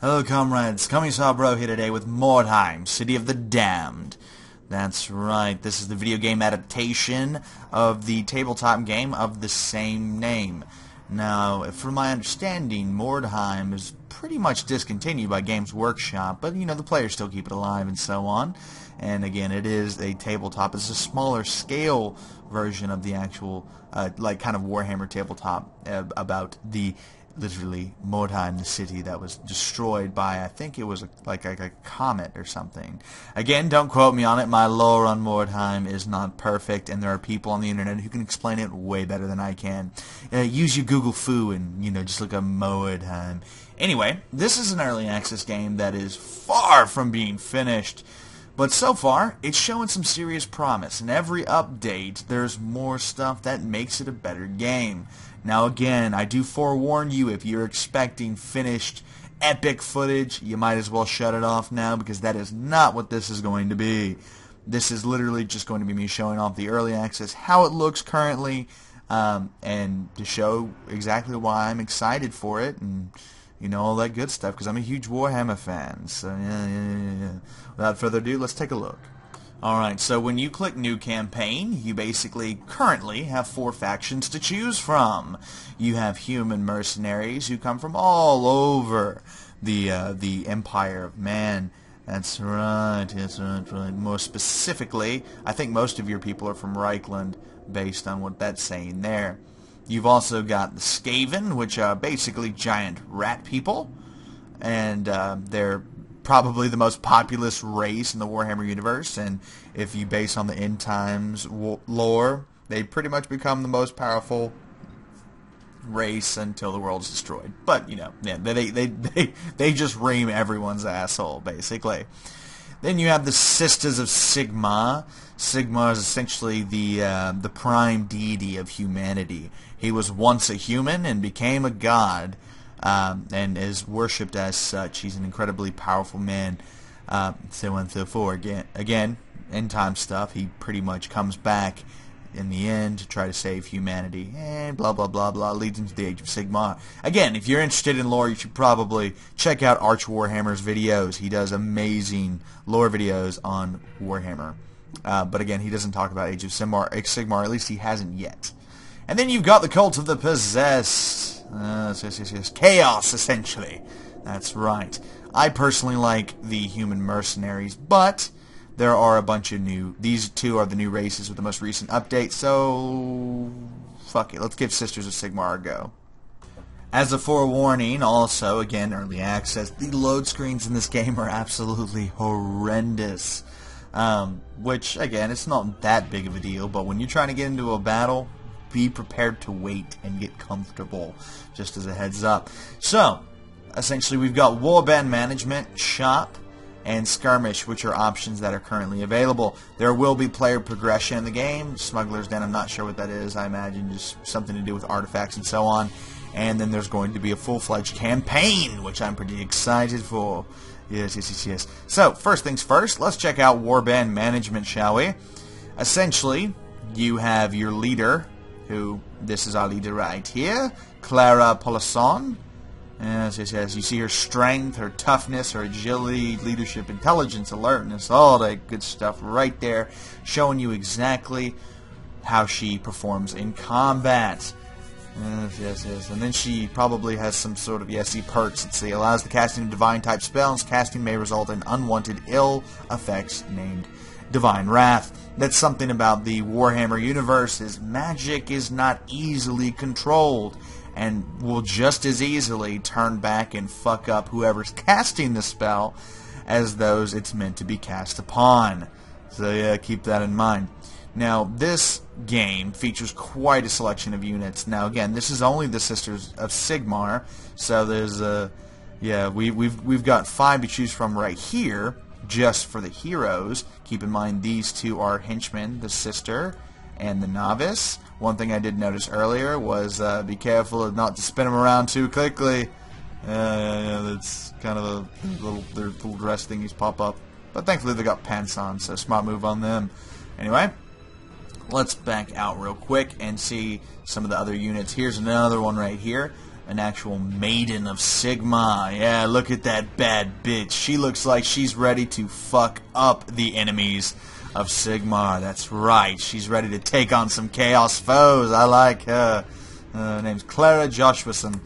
Hello comrades, Commissar Bro here today with Mordheim City of the Damned. That's right, this is the video game adaptation of the tabletop game of the same name. Now, from my understanding, Mordheim is pretty much discontinued by Games Workshop, but you know, the players still keep it alive and so on. And again, it is a tabletop. It's a smaller scale version of the actual, like kind of Warhammer tabletop about the literally Mordheim, the city that was destroyed by, I think it was like a comet or something. Again, don't quote me on it. My lore on Mordheim is not perfect, and there are people on the internet who can explain it way better than I can. Use your Google Foo and, you know, just look up Mordheim. Anyway, this is an early access game that is far from being finished. But so far, it's showing some serious promise, and every update, there's more stuff that makes it a better game. Now again, I do forewarn you, if you're expecting finished, epic footage, you might as well shut it off now, because that is not what this is going to be. This is literally just going to be me showing off the early access, how it looks currently, and to show exactly why I'm excited for it, and you know, all that good stuff, because I'm a huge Warhammer fan. So, yeah. Without further ado, let's take a look. Alright, so when you click New Campaign, you basically currently have 4 factions to choose from. You have human mercenaries who come from all over the Empire of Man. That's right, right. More specifically, I think most of your people are from Reichland, based on what that's saying there. You've also got the Skaven, which are basically giant rat people, and they're probably the most populous race in the Warhammer universe, and if you base on the end times lore, they pretty much become the most powerful race until the world's destroyed. But, you know, yeah, they just ream everyone's asshole, basically. Then you have the Sisters of Sigmar. Sigmar is essentially the prime deity of humanity. He was once a human and became a god, and is worshipped as such. He's an incredibly powerful man, so on and so forth. Again, end time stuff. He pretty much comes back in the end to try to save humanity, and blah blah blah blah, leads into the Age of Sigmar. Again, if you're interested in lore, you should probably check out Arch Warhammer's videos. He does amazing lore videos on Warhammer. But again, he doesn't talk about Age of Sigmar, at least he hasn't yet. And then you've got the Cult of the Possessed. Yes. Chaos, essentially. That's right. I personally like the human mercenaries, but there are a bunch of new. These two are the new races with the most recent update, so fuck it. Let's give Sisters of Sigmar a go. As a forewarning, also, again, early access, the load screens in this game are absolutely horrendous. Which, again, it's not that big of a deal, but when you're trying to get into a battle, be prepared to wait and get comfortable, just as a heads up. So, essentially, we've got Warband Management, Shop, and Skirmish, which are options that are currently available. There will be player progression in the game. Smuggler's Den, I'm not sure what that is. I imagine just something to do with artifacts and so on. And then there's going to be a full-fledged campaign, which I'm pretty excited for. Yes. So, first things first, let's check out Warband Management, shall we? Essentially, you have your leader, who, this is our leader right here, Clara Polisson. Yes. You see her strength, her toughness, her agility, leadership, intelligence, alertness, all that good stuff right there, showing you exactly how she performs in combat. Yes. And then she probably has some sort of perks. Let's see. Allows the casting of divine-type spells. Casting may result in unwanted ill effects named Divine Wrath. That's something about the Warhammer universe, is magic is not easily controlled, and will just as easily turn back and fuck up whoever's casting the spell as those it's meant to be cast upon. So yeah, keep that in mind. Now, this game features quite a selection of units. Now, again, this is only the Sisters of Sigmar, so there's we've got 5 to choose from right here, just for the heroes. Keep in mind, these two are henchmen, the Sister and the Novice. One thing I did notice earlier was be careful of not to spin them around too quickly. That's kind of their little dress thingies pop up. But thankfully they got pants on, so smart move on them. Anyway, let's back out real quick and see some of the other units. Here's another one right here. an actual maiden of Sigmar. Yeah, look at that bad bitch. She looks like she's ready to fuck up the enemies of Sigmar. That's right. She's ready to take on some chaos foes. I like her. Her name's Clara Joshuason.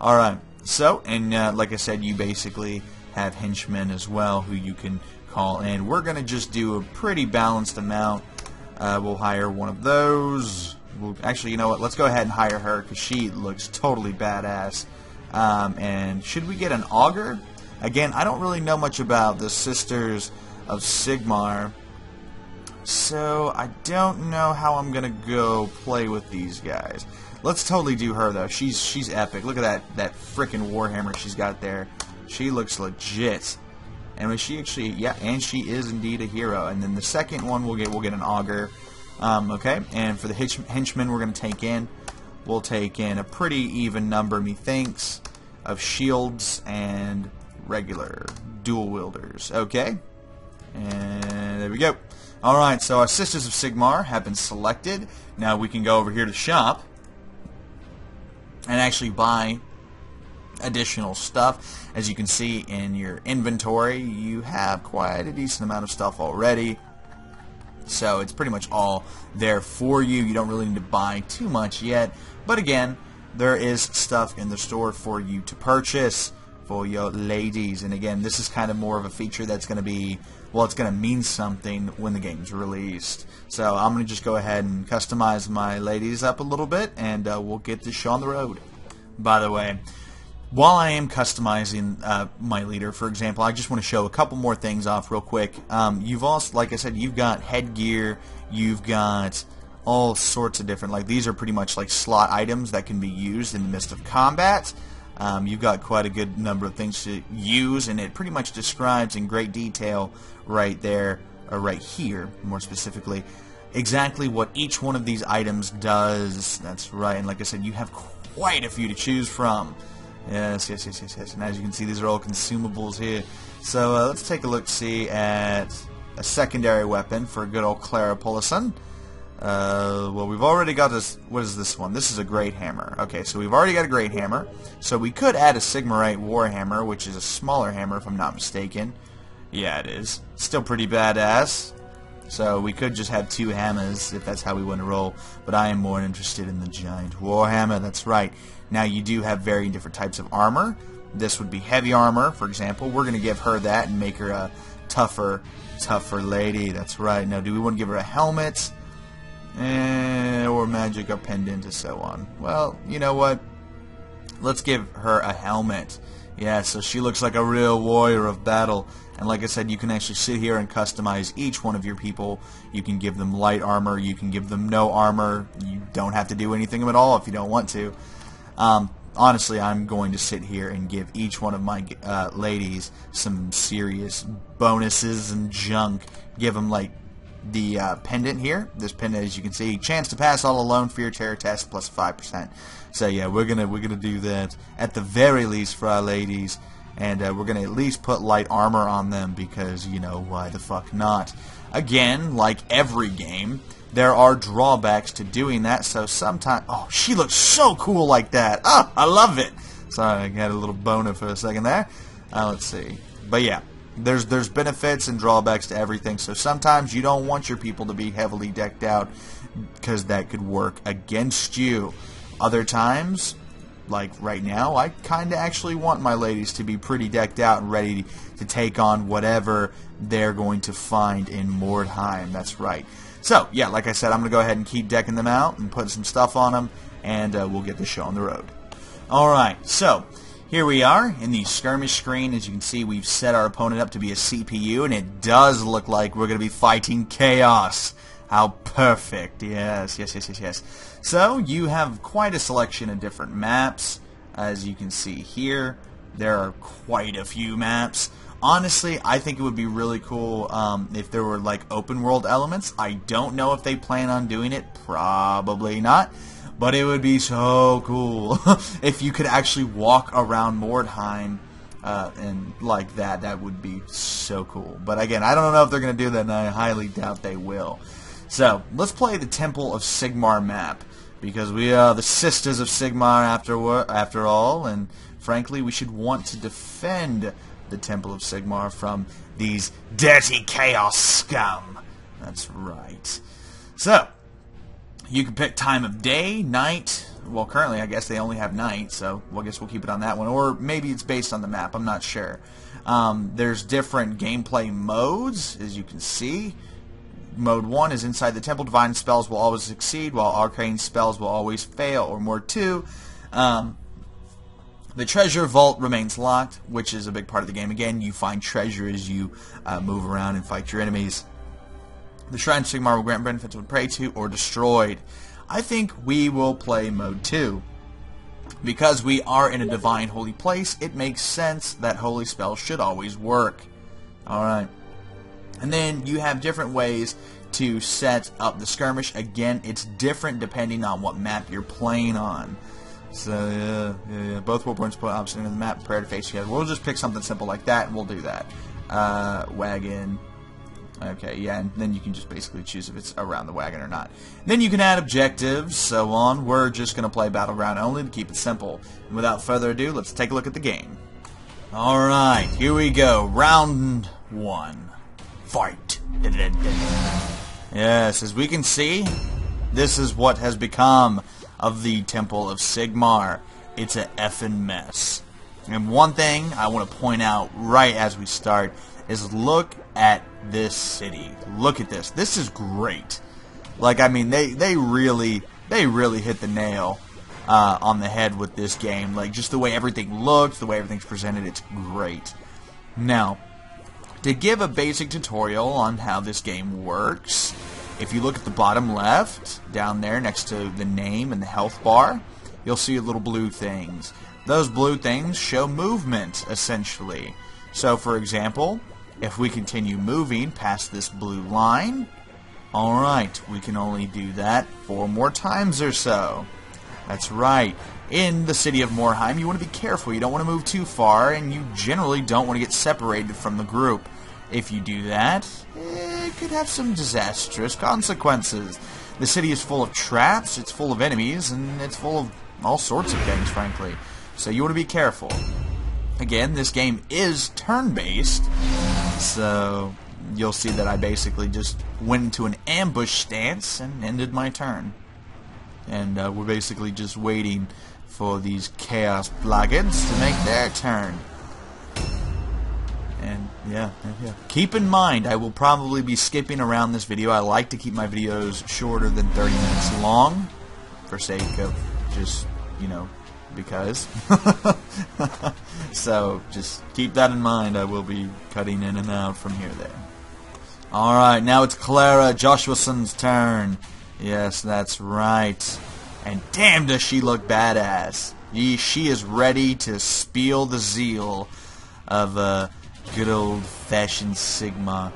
Alright, so, and like I said, you basically have henchmen as well who you can call in. We're going to just do a pretty balanced amount. We'll hire one of those. Actually, you know what? Let's go ahead and hire her because she looks totally badass. And should we get an augur? Again, I don't really know much about the Sisters of Sigmar, so I don't know how I'm gonna go play with these guys. Let's totally do her though. She's epic. Look at that frickin' warhammer she's got there. She looks legit. And was she actually, yeah, and she is indeed a hero. And then the second one we'll get an augur. Okay, and for the henchmen we're going to take in, we'll take in a pretty even number, methinks, of shields and regular dual wielders. Okay, and there we go. Alright, so our Sisters of Sigmar have been selected. Now we can go over here to shop and actually buy additional stuff. As you can see in your inventory, you have quite a decent amount of stuff already. So it's pretty much all there for you. You don't really need to buy too much yet. But again, there is stuff in the store for you to purchase for your ladies. And again, this is kind of more of a feature that's going to be, well, it's going to mean something when the game's released. So I'm going to just go ahead and customize my ladies up a little bit, and we'll get this show on the road. By the way, while I am customizing my leader, for example, I just want to show a couple more things off real quick. You've also, like I said, you've got headgear, you've got all sorts of different, like these are pretty much like slot items that can be used in the midst of combat. You've got quite a good number of things to use, and it pretty much describes in great detail right there, or right here, more specifically, exactly what each one of these items does. That's right, and like I said, you have quite a few to choose from. Yes. And as you can see, these are all consumables here. So let's take a look, see at a secondary weapon for good old Clara Polison. Well, we've already got this. What is this one? This is a great hammer. Okay, so we've already got a great hammer. So we could add a Sigmarite Warhammer, which is a smaller hammer, if I'm not mistaken. Yeah, it is. Still pretty badass. So we could just have two hammers if that's how we want to roll. But I am more interested in the giant Warhammer. That's right. Now you do have very different types of armor. This would be heavy armor, for example. We're going to give her that and make her a tougher lady. That's right. Now, do we want to give her a helmet? Or magic, or pendant, and so on. Well, you know what? Let's give her a helmet. Yeah, so she looks like a real warrior of battle. And like I said, you can actually sit here and customize each one of your people. You can give them light armor. You can give them no armor. You don't have to do anything at all if you don't want to. Honestly, I'm going to sit here and give each one of my ladies some serious bonuses and junk. Give them, like, the pendant here. This pendant, as you can see, chance to pass all alone fear terror test plus 5%. So yeah, we're gonna do that at the very least for our ladies, and we're gonna at least put light armor on them because, you know, why the fuck not? Again, like every game, there are drawbacks to doing that. So sometimes, oh, she looks so cool like that. Oh, I love it. Sorry, I got a little boner for a second there. Let's see, but yeah. There's benefits and drawbacks to everything, so sometimes you don't want your people to be heavily decked out because that could work against you. Other times, like right now, I kind of actually want my ladies to be pretty decked out and ready to take on whatever they're going to find in Mordheim. That's right. So, yeah, like I said, I'm going to go ahead and keep decking them out and put some stuff on them, and we'll get the show on the road. Alright, so here we are in the skirmish screen. As you can see, we've set our opponent up to be a CPU, and it does look like we're going to be fighting chaos. How perfect. Yes. So, you have quite a selection of different maps. As you can see here, there are quite a few maps. Honestly, I think it would be really cool if there were, like, open world elements. I don't know if they plan on doing it. Probably not. But it would be so cool if you could actually walk around Mordheim and like that. That would be so cool. But again, I don't know if they're going to do that, and I highly doubt they will. So, let's play the Temple of Sigmar map. because we are the Sisters of Sigmar after all, and frankly, we should want to defend the Temple of Sigmar from these dirty chaos scum. That's right. So, you can pick time of day, night. Well, currently, I guess they only have night, so I guess we'll keep it on that one. Or maybe it's based on the map. I'm not sure. There's different gameplay modes, as you can see. Mode 1 is inside the temple. Divine spells will always succeed, while arcane spells will always fail. Or Mode 2, the treasure vault remains locked, which is a big part of the game. Again, you find treasure as you move around and fight your enemies. The Shrine of Sigmar will grant benefits when prayed to or destroyed. I think we will play Mode 2. Because we are in a divine holy place, it makes sense that holy spells should always work. Alright. And then you have different ways to set up the skirmish. Again, it's different depending on what map you're playing on. So, yeah. Both warpoints put opposite ends of the map, prepare to face together. We'll just pick something simple like that, and we'll do that. Wagon. Okay, yeah, and then you can just basically choose if it's around the wagon or not. Then you can add objectives, so on. We're just going to play Battleground only to keep it simple. And without further ado, let's take a look at the game. Alright, here we go. Round 1. Fight. Yes, as we can see, this is what has become of the Temple of Sigmar. It's a effing mess. And one thing I want to point out right as we start is look at this city. Look at this. This is great. Like, I mean, they really hit the nail on the head with this game. Like, just the way everything looks, the way everything's presented, it's great. Now, to give a basic tutorial on how this game works, if you look at the bottom left, down there next to the name and the health bar, you'll see little blue things. Those blue things show movement, essentially. So, for example, if we continue moving past this blue line, alright, we can only do that 4 more times or so. That's right. In the city of Mordheim, you want to be careful. You don't want to move too far, and you generally don't want to get separated from the group. If you do that, it could have some disastrous consequences. The city is full of traps, it's full of enemies, and it's full of all sorts of things, frankly. So you want to be careful. Again, this game is turn-based, so you'll see that I basically just went into an ambush stance and ended my turn. And we're basically just waiting for these chaos blackguards to make their turn. And yeah. Keep in mind, I will probably be skipping around this video. I like to keep my videos shorter than 30 minutes long, for sake of just, you know, because. So just keep that in mind. I will be cutting in and out from here to there. Alright, now it's Clara Joshuason's turn. Yes, that's right. And damn does she look badass. She is ready to spill the zeal of good old-fashioned Sigma.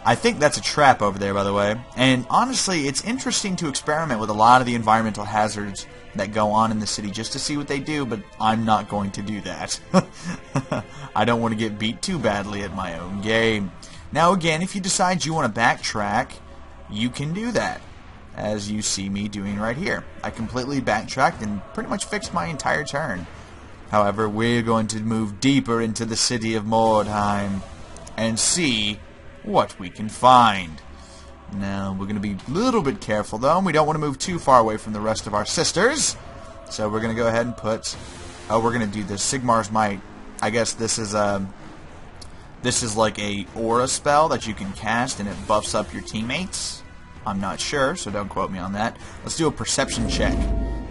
I think that's a trap over there, by the way. And honestly, it's interesting to experiment with a lot of the environmental hazards that go on in the city just to see what they do, but I'm not going to do that. I don't want to get beat too badly at my own game. Now again, if you decide you want to backtrack, you can do that, as you see me doing right here. I completely backtracked and pretty much fixed my entire turn. However, we're going to move deeper into the city of Mordheim and see what we can find. Now, we're going to be a little bit careful, though. We don't want to move too far away from the rest of our sisters. So we're going to go ahead and put... Oh, we're going to do this. Sigmar's Might. I guess this is like a aura spell that you can cast, and it buffs up your teammates. I'm not sure, so don't quote me on that. Let's do a perception check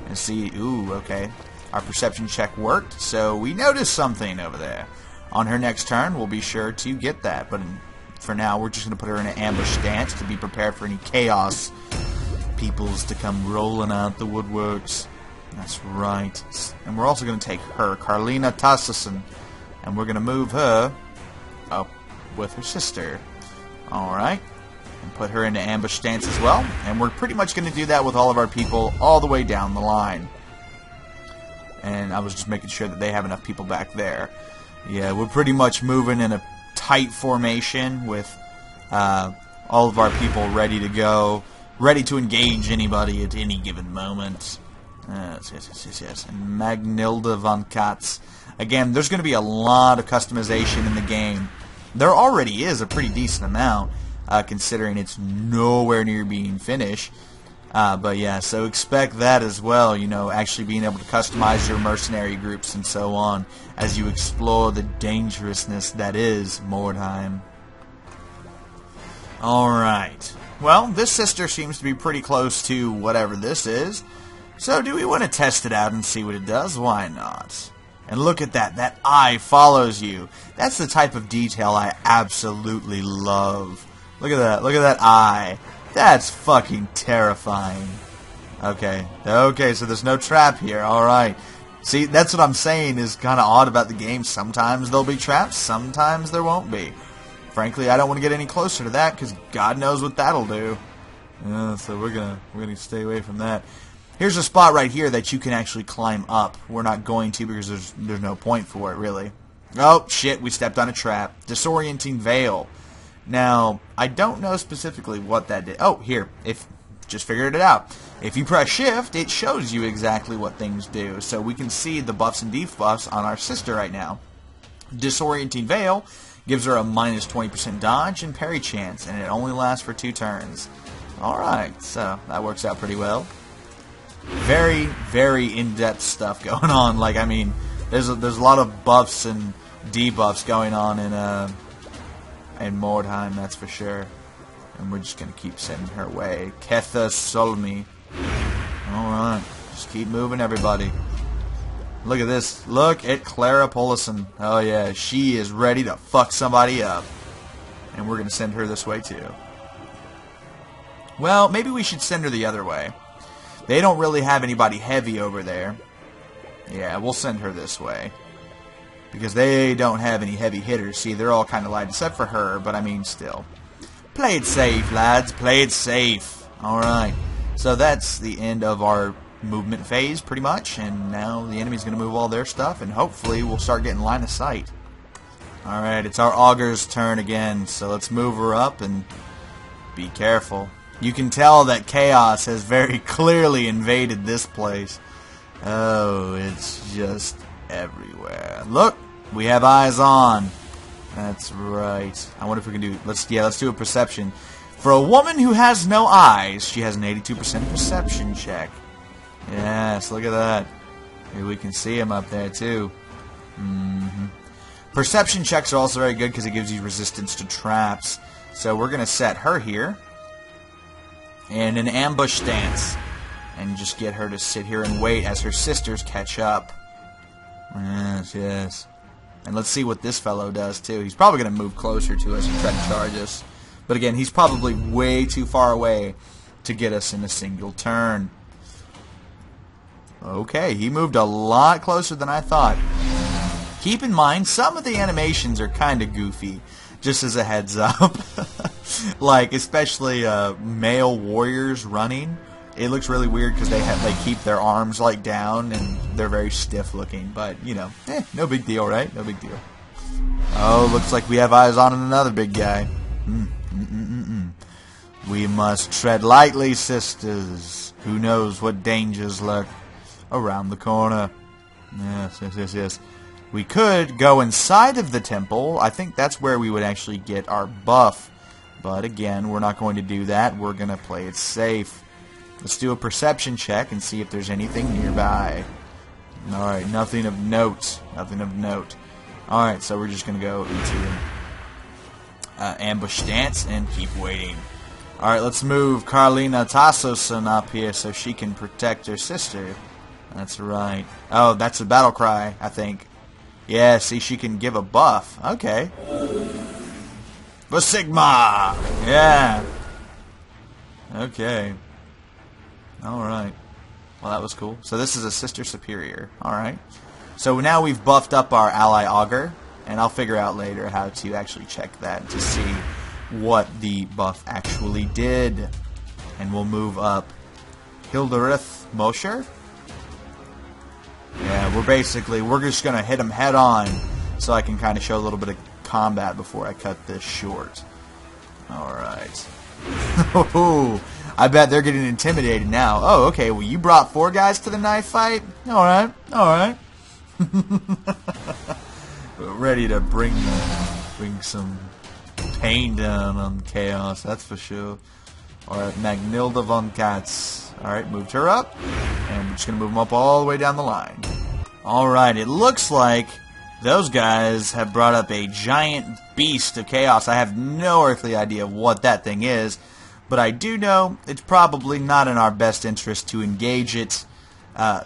and see... Ooh, okay. Our perception check worked, so we noticed something over there. On her next turn, we'll be sure to get that, but for now, we're just going to put her in an ambush stance to be prepared for any chaos peoples to come rolling out the woodworks. That's right. And we're also going to take her, Carlina Tassason, and we're going to move her up with her sister. Alright. And put her into ambush stance as well. And we're pretty much going to do that with all of our people all the way down the line. And I was just making sure that they have enough people back there. Yeah, we're pretty much moving in a tight formation with all of our people ready to go ready to engage anybody at any given moment. Yes. And Magnilda von Katz. Again, there's going to be a lot of customization in the game. There already is a pretty decent amount, considering it's nowhere near being finished. But yeah, so expect that as well, you know, actually being able to customize your mercenary groups and so on as you explore the dangerousness that is Mordheim. Alright. Well, this sister seems to be pretty close to whatever this is. So do we want to test it out and see what it does? Why not? And look at that. That eye follows you. That's the type of detail I absolutely love. Look at that. Look at that eye. That's fucking terrifying. Okay, so there's no trap here. Alright. See, that's what I'm saying is kind of odd about the game. Sometimes there'll be traps, sometimes there won't be. Frankly, I don't want to get any closer to that, because God knows what that'll do. Yeah, so we're gonna stay away from that. Here's a spot right here that you can actually climb up. We're not going to, because there's no point for it, really. Oh, shit, we stepped on a trap. Disorienting Veil. Now, I don't know specifically what that did. Oh, here. Just figured it out. If you press shift, it shows you exactly what things do. So we can see the buffs and debuffs on our sister right now. Disorienting Veil gives her a minus 20% dodge and parry chance, and it only lasts for 2 turns. Alright, so that works out pretty well. Very, very in-depth stuff going on. Like, I mean, there's a lot of buffs and debuffs going on in Mordheim, that's for sure. And we're just gonna keep sending her way. Ketha Solmi. Alright. Just keep moving, everybody. Look at this. Look at Clara Polison. Oh yeah, she is ready to fuck somebody up. And we're gonna send her this way too. Well, maybe we should send her the other way. They don't really have anybody heavy over there. Yeah, we'll send her this way. Because they don't have any heavy hitters. See, they're all kind of light, except for her, but I mean, still. Play it safe, lads. Play it safe. Alright. So that's the end of our movement phase, pretty much. And now the enemy's going to move all their stuff, and hopefully we'll start getting line of sight. Alright, it's our Augur's turn again. So let's move her up and be careful. You can tell that chaos has very clearly invaded this place. Oh, it's just everywhere. Look, we have eyes on. That's right. I wonder if we can do... Let's do a perception. For a woman who has no eyes, she has an 82% perception check. Yes, look at that. Maybe we can see him up there, too. Perception checks are also very good because it gives you resistance to traps. So we're going to set her here. And an ambush stance. And just get her to sit here and wait as her sisters catch up. Yes. And let's see what this fellow does, too. He's probably going to move closer to us and try to charge us. But again, he's probably way too far away to get us in a single turn. Okay, he moved a lot closer than I thought. Keep in mind, some of the animations are kind of goofy. Just as a heads up. Like, especially male warriors running. It looks really weird because they keep their arms like down and they're very stiff looking. But, you know, no big deal, right? No big deal. Oh, looks like we have eyes on another big guy. We must tread lightly, sisters. Who knows what dangers lurk around the corner. Yes. We could go inside of the temple. I think that's where we would actually get our buff. But again, we're not going to do that. We're going to play it safe. Let's do a perception check and see if there's anything nearby. Alright, nothing of note. Nothing of note. Alright, so we're just going to go into ambush stance and keep waiting. Alright, let's move Karlina Tassoson up here so she can protect her sister. That's right. Oh, that's a battle cry, I think. Yeah, see, she can give a buff. Okay. For Sigma! Yeah. Okay. Alright. Well, that was cool. So this is a Sister Superior. Alright. So now we've buffed up our ally Augur, and I'll figure out later how to actually check that to see what the buff actually did. And we'll move up Hilderith Mosher. Yeah, we're just going to hit him head on so I can kind of show a little bit of combat before I cut this short. Alright. Oh, I bet they're getting intimidated now. Oh, okay. Well, you brought 4 guys to the knife fight? All right. All right. Ready to bring some pain down on Chaos, that's for sure. Alright, Magnilda von Katz. Alright, moved her up. And we're just going to move them up all the way down the line. Alright, it looks like those guys have brought up a giant beast of Chaos. I have no earthly idea what that thing is, but I do know it's probably not in our best interest to engage it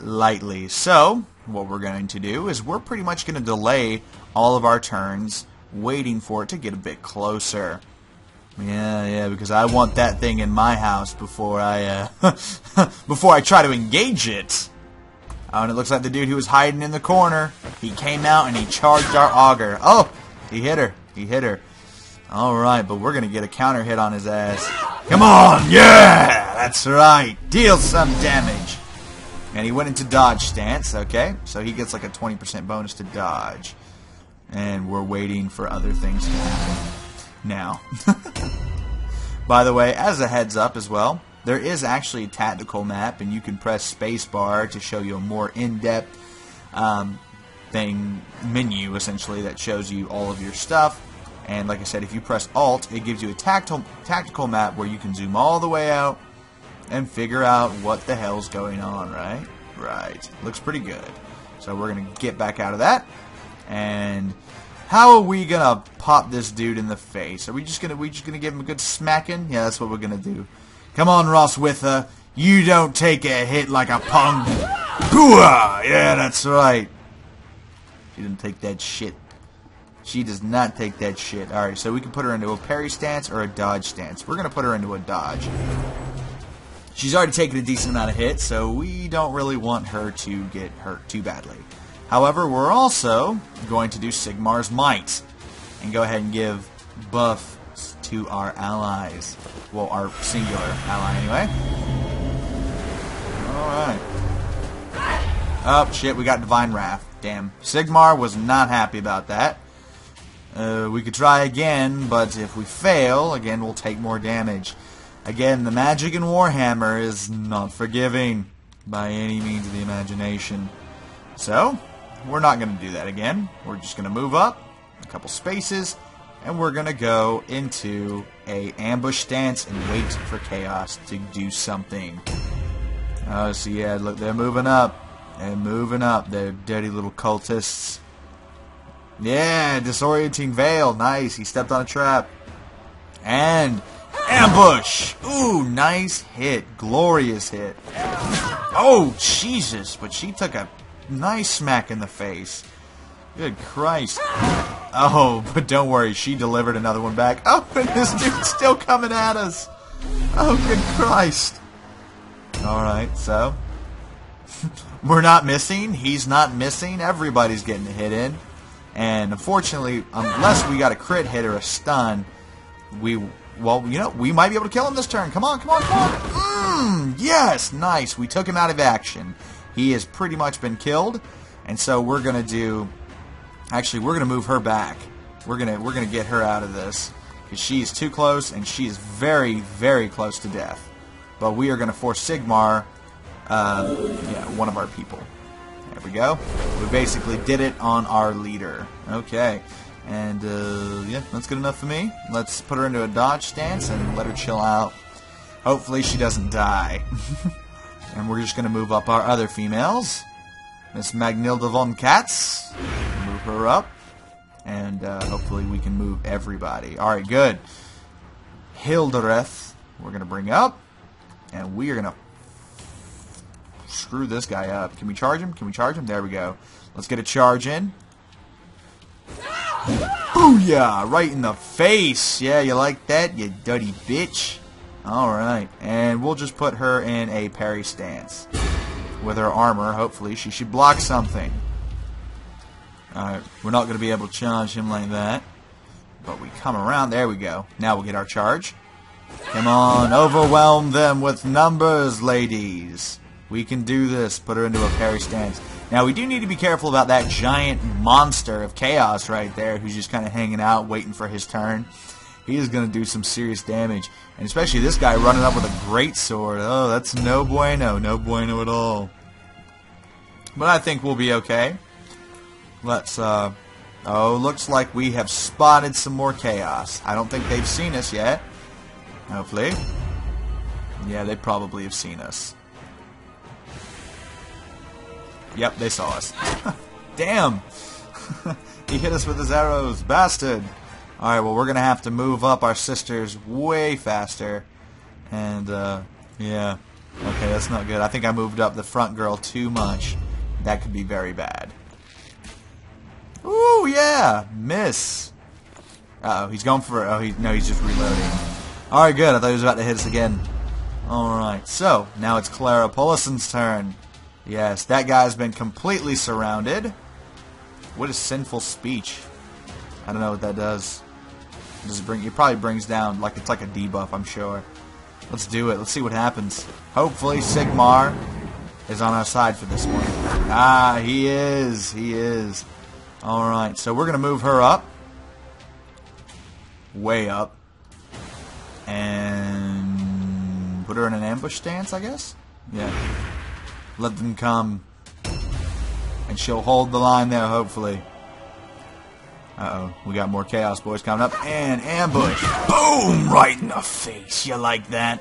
lightly. So, what we're going to do is we're pretty much going to delay all of our turns, waiting for it to get a bit closer. Yeah, because I want that thing in my house before I before I try to engage it. Oh, and it looks like the dude who was hiding in the corner, he came out and he charged our auger. Oh, he hit her. He hit her. Alright, but we're going to get a counter hit on his ass. Come on, yeah! That's right. Deal some damage. And he went into dodge stance, okay? So he gets like a 20% bonus to dodge. And we're waiting for other things to happen now. By the way, as a heads up as well, there is actually a tactical map, and you can press spacebar to show you a more in-depth menu, essentially, that shows you all of your stuff. And like I said, if you press Alt, it gives you a tactical map where you can zoom all the way out and figure out what the hell's going on, right? Right. Looks pretty good. So we're going to get back out of that. And how are we gonna pop this dude in the face? Are we just gonna give him a good smacking? Yeah, that's what we're gonna do. Come on, Ross Wither. You don't take a hit like a punk. Hooah! Yeah, that's right. She didn't take that shit. She does not take that shit. Alright, so we can put her into a parry stance or a dodge stance. We're gonna put her into a dodge. She's already taken a decent amount of hits, so we don't really want her to get hurt too badly. However, we're also going to do Sigmar's Might and go ahead and give buffs to our allies. Well, our singular ally anyway. Alright. Oh, shit, we got Divine Wrath. Damn. Sigmar was not happy about that. We could try again, but if we fail, again, we'll take more damage. Again, the magic in Warhammer is not forgiving by any means of the imagination. So, we're not going to do that again. We're just going to move up a couple spaces, and we're going to go into a ambush stance and wait for Chaos to do something. Oh, so yeah, look, they're moving up. They're moving up. They're dirty little cultists. Yeah, disorienting veil. Nice. He stepped on a trap. And ambush. Ooh, nice hit. Glorious hit. Oh, Jesus. But she took a nice smack in the face. Good Christ. Oh, but don't worry, she delivered another one back. Oh, and this dude's still coming at us. Oh, good Christ. Alright, so we're not missing. He's not missing. Everybody's getting a hit in. And unfortunately, unless we got a crit hit or a stun, we might be able to kill him this turn. Come on, come on, come on. Yes, nice. We took him out of action. He has pretty much been killed, and so we're gonna do. Actually, we're gonna move her back. We're gonna get her out of this because she's too close, and she is very, very close to death. But we are gonna force Sigmar, one of our people. There we go. We basically did it on our leader. Okay, and yeah, that's good enough for me. Let's put her into a dodge stance and let her chill out. Hopefully, she doesn't die. And we're just going to move up our other females. Miss Magnilda von Katz. Move her up. And hopefully we can move everybody. Alright, good. Hildereth, we're going to bring up. And we are going to screw this guy up. Can we charge him? Can we charge him? There we go. Let's get a charge in. Booyah! Right in the face. Yeah, you like that, you dirty bitch? Alright, and we'll just put her in a parry stance. With her armor, hopefully, she should block something. Alright, we're not going to be able to charge him like that. But we come around, there we go. Now we'll get our charge. Come on, overwhelm them with numbers, ladies. We can do this. Put her into a parry stance. Now, we do need to be careful about that giant monster of chaos right there who's just kind of hanging out, waiting for his turn. he is going to do some serious damage. And especially this guy running up with a great sword. Oh, that's no bueno. No bueno at all. But I think we'll be okay. Let's, oh, looks like we have spotted some more chaos. I don't think they've seen us yet. Hopefully. Yeah, they probably have seen us. Yep, they saw us. Damn! He hit us with his arrows. Bastard! Alright, well, we're going to have to move up our sisters way faster. And, yeah. Okay, that's not good. I think I moved up the front girl too much. That could be very bad. Ooh, yeah! Miss! Uh-oh, he's going for... Oh, no, he's just reloading. Alright, good. I thought he was about to hit us again. Alright, so, now it's Clara Pollison's turn. Yes, that guy's been completely surrounded. What is sinful speech? I don't know what that does. Does it bring? It probably brings down, like it's like a debuff, I'm sure. Let's do it. Let's see what happens. Hopefully Sigmar is on our side for this one. Ah, he is. He is. Alright, so we're going to move her up. Way up. And put her in an ambush stance, I guess? Yeah. Let them come. And she'll hold the line there, hopefully. Uh-oh. We got more Chaos Boys coming up. And ambush. Boom! Right in the face. You like that?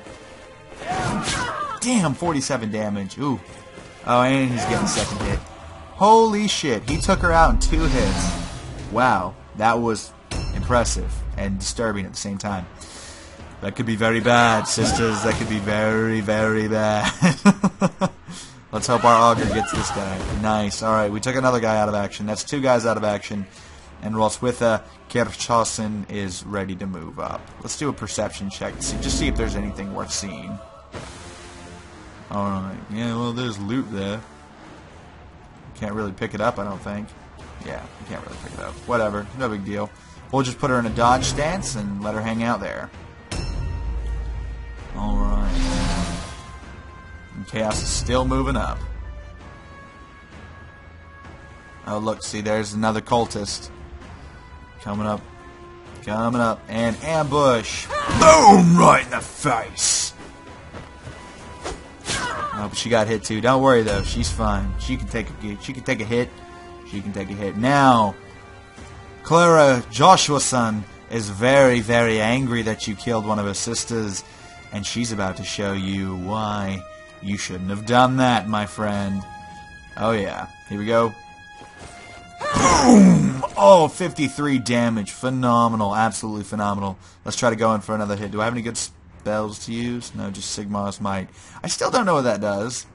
Damn, 47 damage. Ooh. Oh, and he's getting second hit. Holy shit. He took her out in 2 hits. Wow. That was impressive and disturbing at the same time. That could be very bad, sisters. That could be very, very bad. Let's hope our augur gets this guy. Nice. Alright, we took another guy out of action. That's 2 guys out of action. And Roswitha Kirchhausen is ready to move up. Let's do a perception check. Just see if there's anything worth seeing. Alright. Yeah, well, there's loot there. Can't really pick it up, I don't think. Yeah, you can't really pick it up. Whatever. No big deal. We'll just put her in a dodge stance and let her hang out there. Alright. And Chaos is still moving up. Oh, look, see, there's another cultist. Coming up. Coming up. And ambush. Boom! Right in the face. Oh, but she got hit too. Don't worry, though. She's fine. She can take a hit. She can take a hit. Now, Clara Joshuason is very, very angry that you killed one of her sisters. And she's about to show you why you shouldn't have done that, my friend. Oh, yeah. Here we go. Boom! Oh, 53 damage. Phenomenal. Absolutely phenomenal. Let's try to go in for another hit. Do I have any good spells to use? No, just Sigmar's Might. I still don't know what that does.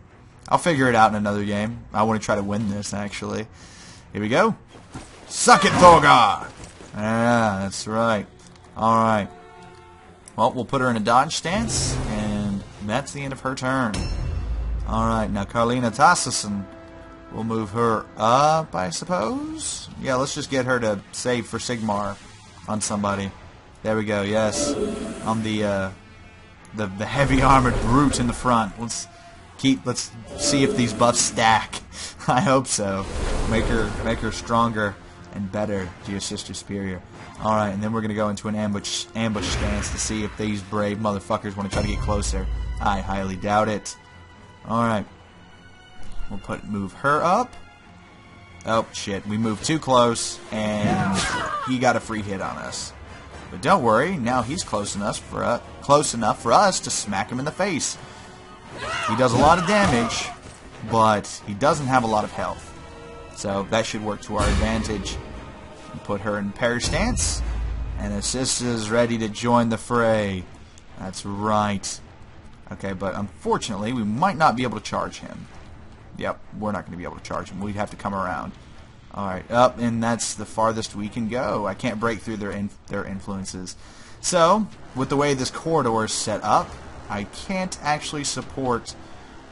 I'll figure it out in another game. I want to try to win this, actually. Here we go. Suck it, Thorgar! Ah, that's right. Alright. Well, we'll put her in a dodge stance, and that's the end of her turn. Alright, now Carlina Tassason. We'll move her up, I suppose? Yeah, let's just get her to save for Sigmar on somebody. There we go, yes. On the heavy armored brute in the front. Let's see if these buffs stack. I hope so. Make her stronger and better to your sister superior. Alright, and then we're gonna go into an ambush stance to see if these brave motherfuckers want to try to get closer. I highly doubt it. Alright. We'll move her up. Oh, shit. We moved too close, and he got a free hit on us. But don't worry, now he's close enough for us to smack him in the face. He does a lot of damage, but he doesn't have a lot of health. So that should work to our advantage. Put her in pair stance, and Assist is ready to join the fray. That's right. Okay, but unfortunately, we might not be able to charge him. Yep, we're not going to be able to charge him. We'd have to come around. Alright, up, and that's the farthest we can go. I can't break through their influences. So, with the way this corridor is set up, I can't actually support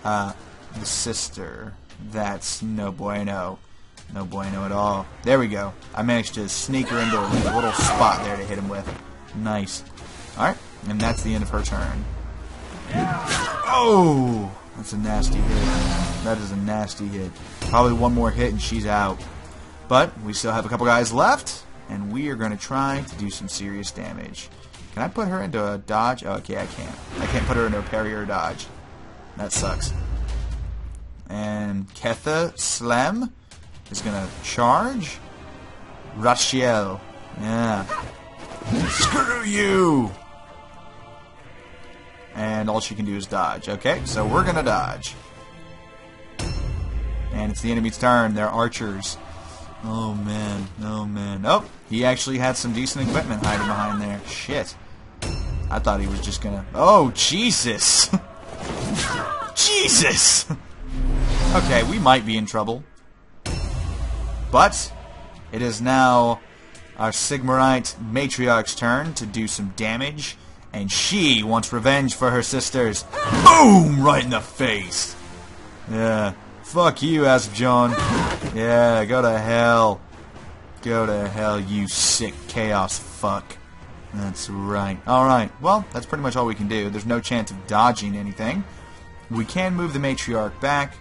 the sister. That's no bueno. No bueno at all. There we go. I managed to sneak her into a little spot there to hit him with. Nice. Alright, and that's the end of her turn. Oh! That's a nasty hit. That is a nasty hit. Probably one more hit and she's out. But we still have a couple guys left. and we are going to try to do some serious damage. Can I put her into a dodge? Oh, okay, I can't. I can't put her into a parry or a dodge. That sucks. And Ketha Slem is going to charge. Rachiel. Yeah. Screw you! And all she can do is dodge. Okay, so we're going to dodge. And it's the enemy's turn. They're archers. Oh, man. Oh, man. Oh, he actually had some decent equipment hiding behind there. Shit. I thought he was just going to... Oh, Jesus! Jesus! Okay, we might be in trouble. But it is now our Sigmarite matriarch's turn to do some damage. And she wants revenge for her sisters. Boom! Right in the face. Yeah. Fuck you, Asbjorn. Yeah, go to hell. Go to hell, you sick chaos fuck. That's right. Alright, well, that's pretty much all we can do. There's no chance of dodging anything. We can move the matriarch back,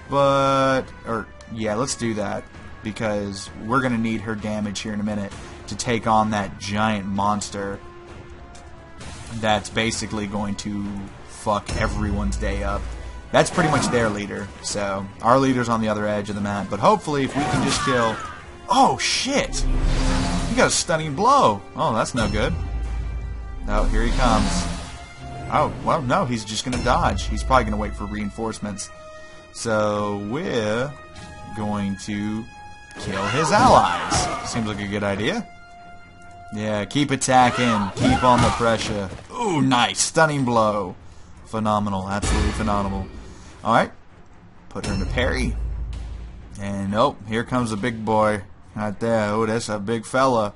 but... yeah, let's do that. Because we're going to need her damage here in a minute to take on that giant monster that's basically going to fuck everyone's day up. That's pretty much their leader, so our leader's on the other edge of the map. But hopefully, if we can just kill... Oh, shit! He got a stunning blow. Oh, that's no good. Oh, here he comes. Oh, well, no, he's just going to dodge. He's probably going to wait for reinforcements. So we're going to kill his allies. Seems like a good idea. Yeah, keep attacking. Keep on the pressure. Ooh, nice. Stunning blow. Phenomenal. Absolutely phenomenal. Alright. Put her into parry. And, oh, here comes a big boy. Right there. Oh, that's a big fella.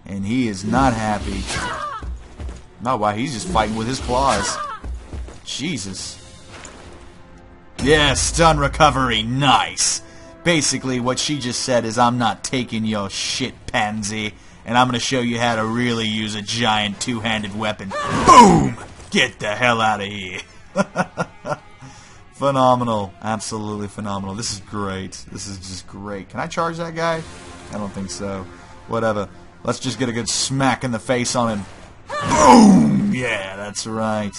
And he is not happy. Oh, wow, he's just fighting with his claws. Jesus. Yeah, stun recovery. Nice. Basically, what she just said is, I'm not taking your shit, pansy. And I'm going to show you how to really use a giant two-handed weapon. Boom! Get the hell out of here. Phenomenal. Absolutely phenomenal. This is great. This is just great. Can I charge that guy? I don't think so. Whatever. Let's just get a good smack in the face on him. Boom! Yeah, that's right.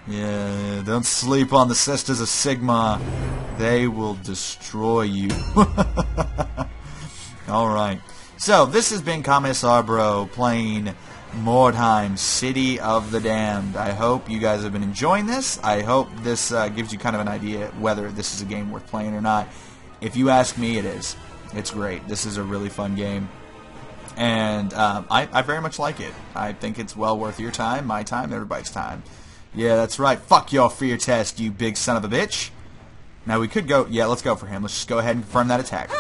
Yeah, don't sleep on the Sisters of Sigmar. They will destroy you. Alright. So, this has been Commissar Bro playing Mordheim City of the Damned. I hope you guys have been enjoying this. I hope this gives you kind of an idea whether this is a game worth playing or not. If you ask me, it is. It's great. This is a really fun game. And I very much like it. I think it's well worth your time, my time, everybody's time. Yeah, that's right. Fuck your fear test, you big son of a bitch. Now, we could go... Yeah, let's go for him. Let's just go ahead and confirm that attack.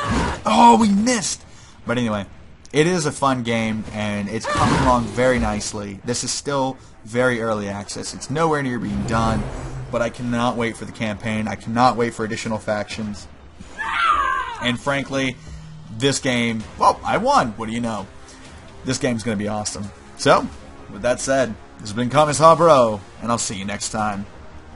Oh, we missed! But anyway, it is a fun game, and it's coming along very nicely. This is still very early access. It's nowhere near being done, but I cannot wait for the campaign. I cannot wait for additional factions. And frankly, this game... Well, I won. What do you know? This game's going to be awesome. So, with that said, this has been Commissar Bro, and I'll see you next time.